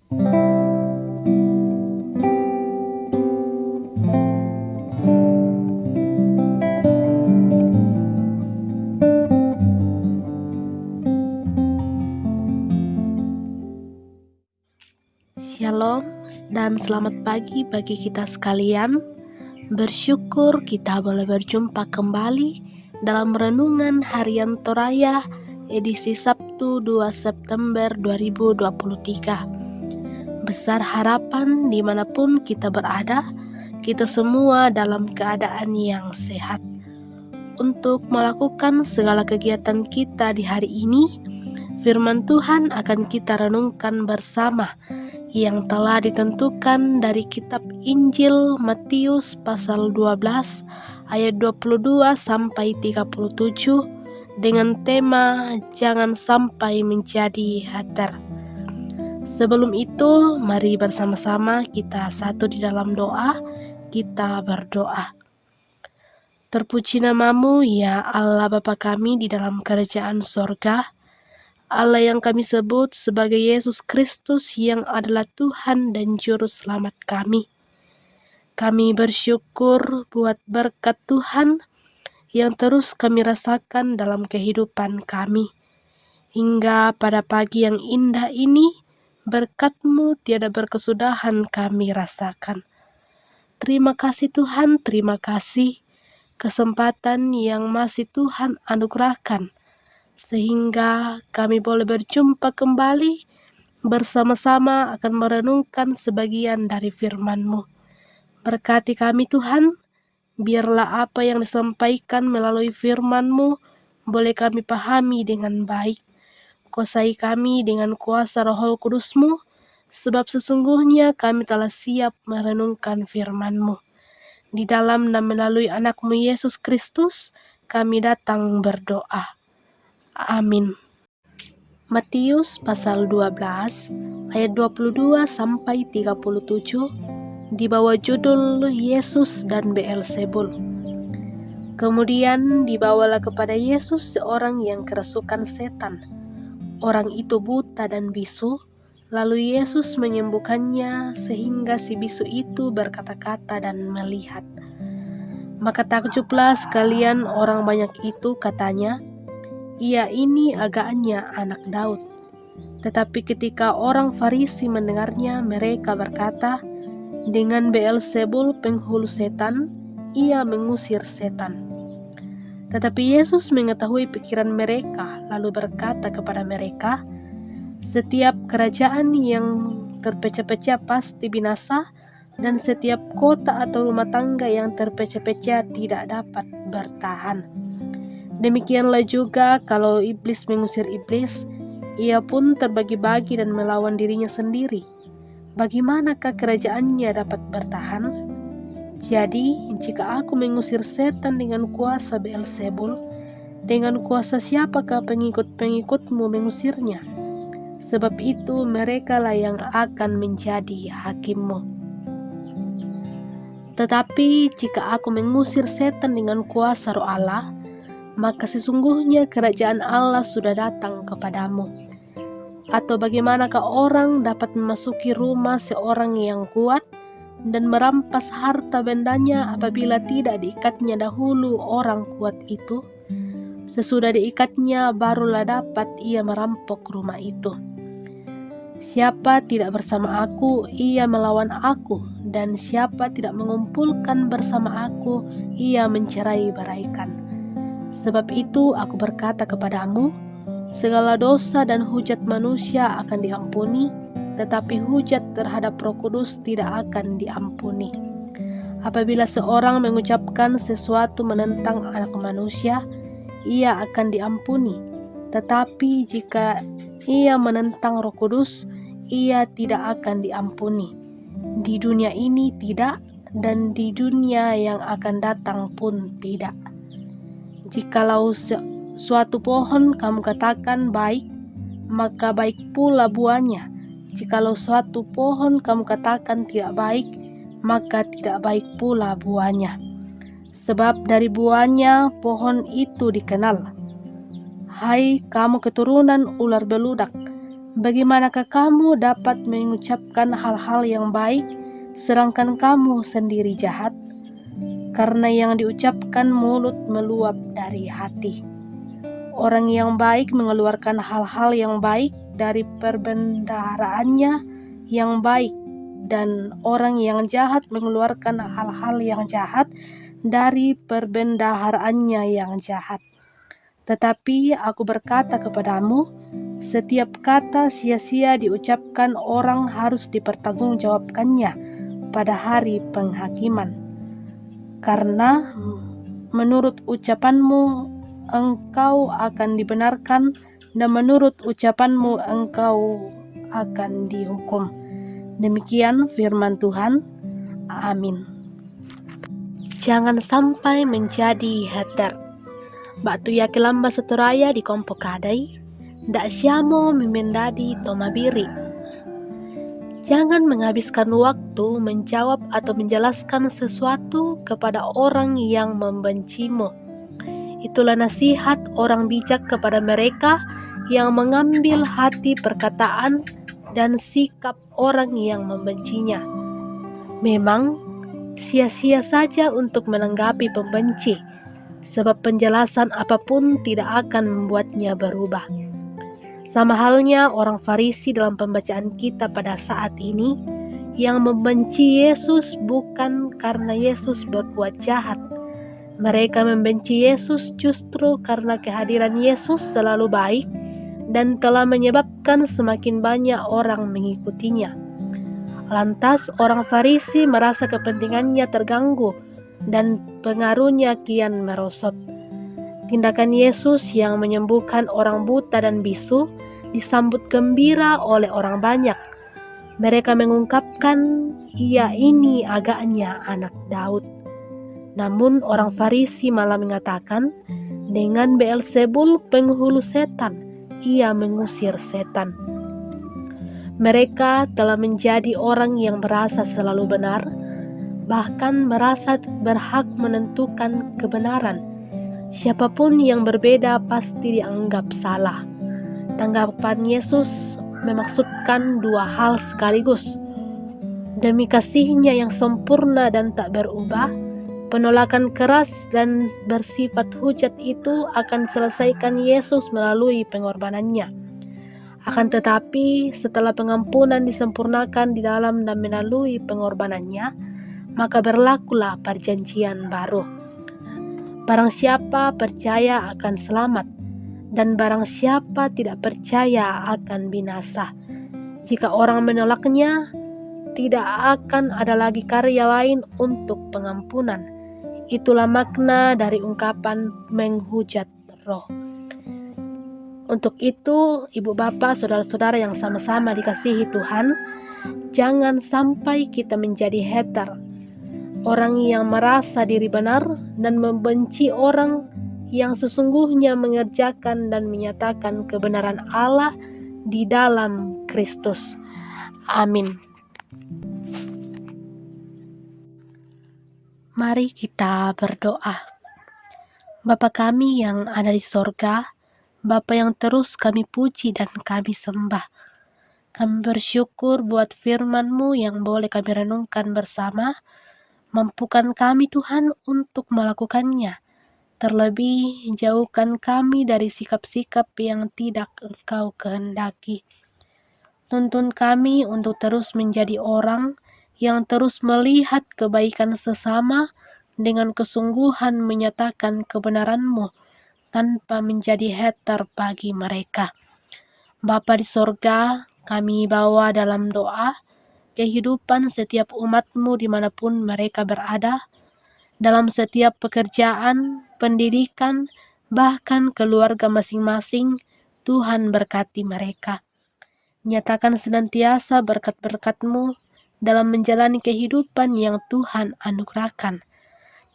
Shalom dan selamat pagi bagi kita sekalian. Bersyukur kita boleh berjumpa kembali dalam renungan harian Toraya edisi Sabtu 2 September 2023. Besar harapan dimanapun kita berada, kita semua dalam keadaan yang sehat. Untuk melakukan segala kegiatan kita di hari ini, firman Tuhan akan kita renungkan bersama yang telah ditentukan dari kitab Injil Matius pasal 12 ayat 22 sampai 37 dengan tema jangan sampai menjadi hater. Sebelum itu, mari bersama-sama kita satu di dalam doa. Kita berdoa. Terpuji namamu ya Allah Bapa kami di dalam kerajaan sorga, Allah yang kami sebut sebagai Yesus Kristus yang adalah Tuhan dan Juru Selamat kami. Kami bersyukur buat berkat Tuhan yang terus kami rasakan dalam kehidupan kami. Hingga pada pagi yang indah ini, berkat-Mu tiada berkesudahan kami rasakan. Terima kasih Tuhan, terima kasih kesempatan yang masih Tuhan anugerahkan, sehingga kami boleh berjumpa kembali bersama-sama akan merenungkan sebagian dari firman-Mu. Berkati kami Tuhan, biarlah apa yang disampaikan melalui firman-Mu boleh kami pahami dengan baik. Kuasai kami dengan kuasa Roh Kudus-Mu, sebab sesungguhnya kami telah siap merenungkan firman-Mu. Di dalam dan melalui anak-Mu Yesus Kristus, kami datang berdoa. Amin. Matius pasal 12 ayat 22 sampai 37 di bawah judul Yesus dan Beelzebul. Kemudian dibawalah kepada Yesus seorang yang kerasukan setan. Orang itu buta dan bisu, lalu Yesus menyembuhkannya sehingga si bisu itu berkata-kata dan melihat. Maka takjublah sekalian orang banyak itu, katanya, ia ini agaknya anak Daud. Tetapi ketika orang Farisi mendengarnya, mereka berkata, dengan Beelzebul penghulu setan, ia mengusir setan. Tetapi Yesus mengetahui pikiran mereka, lalu berkata kepada mereka, setiap kerajaan yang terpecah-pecah pasti binasa, dan setiap kota atau rumah tangga yang terpecah-pecah tidak dapat bertahan. Demikianlah juga kalau iblis mengusir iblis, ia pun terbagi-bagi dan melawan dirinya sendiri. Bagaimanakah kerajaannya dapat bertahan? Jadi, jika aku mengusir setan dengan kuasa Beelzebul, dengan kuasa siapakah pengikut-pengikutmu mengusirnya? Sebab itu merekalah yang akan menjadi hakimmu. Tetapi jika aku mengusir setan dengan kuasa Roh Allah, maka sesungguhnya kerajaan Allah sudah datang kepadamu. Atau bagaimanakah orang dapat memasuki rumah seorang yang kuat dan merampas harta bendanya apabila tidak diikatnya dahulu orang kuat itu? Sesudah diikatnya barulah dapat ia merampok rumah itu. Siapa tidak bersama aku, ia melawan aku, dan siapa tidak mengumpulkan bersama aku, ia mencerai-beraikan. Sebab itu aku berkata kepadamu, segala dosa dan hujat manusia akan diampuni, tetapi hujat terhadap Roh Kudus tidak akan diampuni. Apabila seorang mengucapkan sesuatu menentang anak manusia, ia akan diampuni. Tetapi jika ia menentang Roh Kudus, ia tidak akan diampuni. Di dunia ini tidak, dan di dunia yang akan datang pun tidak. Jikalau suatu pohon kamu katakan baik, maka baik pula buahnya. Jikalau suatu pohon kamu katakan tidak baik, maka tidak baik pula buahnya. Sebab dari buahnya pohon itu dikenal. Hai kamu keturunan ular beludak, Bagaimanakah kamu dapat mengucapkan hal-hal yang baik, sedangkan kamu sendiri jahat? Karena yang diucapkan mulut meluap dari hati. Orang yang baik mengeluarkan hal-hal yang baik dari perbendaharaannya yang baik, dan orang yang jahat mengeluarkan hal-hal yang jahat dari perbendaharaannya yang jahat. Tetapi aku berkata kepadamu, setiap kata sia-sia diucapkan orang harus dipertanggungjawabkannya pada hari penghakiman. Karena menurut ucapanmu engkau akan dibenarkan, dan menurut ucapanmu engkau akan dihukum. Demikian firman Tuhan. Amin. Jangan sampai menjadi hater. Batu yaki lamba seturaya di kompo kadai, dak siamo mimendadi tomabiri. Jangan menghabiskan waktu menjawab atau menjelaskan sesuatu kepada orang yang membencimu. Itulah nasihat orang bijak kepada mereka yang mengambil hati perkataan dan sikap orang yang membencinya. Memang sia-sia saja untuk menanggapi pembenci, sebab penjelasan apapun tidak akan membuatnya berubah. Sama halnya orang Farisi dalam pembacaan kita pada saat ini, yang membenci Yesus bukan karena Yesus berbuat jahat. Mereka membenci Yesus justru karena kehadiran Yesus selalu baik dan telah menyebabkan semakin banyak orang mengikutinya. Lantas orang Farisi merasa kepentingannya terganggu dan pengaruhnya kian merosot. Tindakan Yesus yang menyembuhkan orang buta dan bisu disambut gembira oleh orang banyak. Mereka mengungkapkan, ia ini agaknya anak Daud. Namun orang Farisi malah mengatakan, dengan Beelzebul penghulu setan, ia mengusir setan. Mereka telah menjadi orang yang merasa selalu benar, bahkan merasa berhak menentukan kebenaran. Siapapun yang berbeda pasti dianggap salah. Tanggapan Yesus memaksudkan dua hal sekaligus. Demi kasih-Nya yang sempurna dan tak berubah, penolakan keras dan bersifat hujat itu akan selesaikan Yesus melalui pengorbanannya. Akan tetapi, setelah pengampunan disempurnakan di dalam dan melalui pengorbanannya, maka berlakulah perjanjian baru. Barang siapa percaya akan selamat, dan barang siapa tidak percaya akan binasa. Jika orang menolaknya, tidak akan ada lagi karya lain untuk pengampunan. Itulah makna dari ungkapan menghujat roh. Untuk itu, ibu bapak, saudara-saudara yang sama-sama dikasihi Tuhan, jangan sampai kita menjadi hater, orang yang merasa diri benar dan membenci orang yang sesungguhnya mengerjakan dan menyatakan kebenaran Allah di dalam Kristus. Amin. Mari kita berdoa. Bapa kami yang ada di sorga, Bapa yang terus kami puji dan kami sembah. Kami bersyukur buat firman-Mu yang boleh kami renungkan bersama. Mampukan kami Tuhan untuk melakukannya. Terlebih jauhkan kami dari sikap-sikap yang tidak Engkau kehendaki. Tuntun kami untuk terus menjadi orang yang terus melihat kebaikan sesama dengan kesungguhan menyatakan kebenaran-Mu tanpa menjadi hater bagi mereka. Bapa di sorga, kami bawa dalam doa kehidupan setiap umat-Mu dimanapun mereka berada, dalam setiap pekerjaan, pendidikan, bahkan keluarga masing-masing. Tuhan berkati mereka. Nyatakan senantiasa berkat-berkat-Mu dalam menjalani kehidupan yang Tuhan anugerahkan.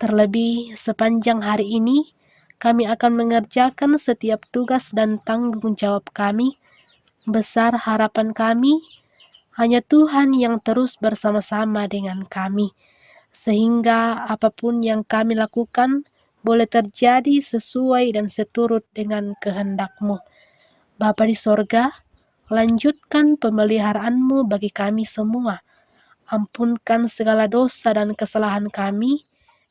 Terlebih sepanjang hari ini, kami akan mengerjakan setiap tugas dan tanggung jawab kami. Besar harapan kami, hanya Tuhan yang terus bersama-sama dengan kami, sehingga apapun yang kami lakukan boleh terjadi sesuai dan seturut dengan kehendak-Mu. Bapa di sorga, Lanjutkan pemeliharaanmu bagi kami semua. Ampunkan segala dosa dan kesalahan kami,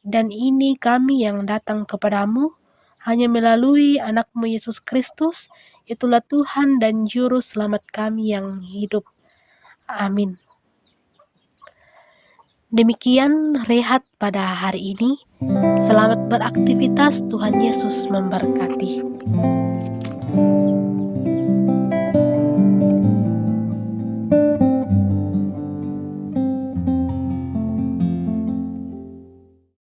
dan ini kami yang datang kepadamu, hanya melalui anakmu Yesus Kristus, itulah Tuhan dan Juru Selamat kami yang hidup. Amin. Demikian rehat pada hari ini. Selamat beraktivitas, Tuhan Yesus memberkati.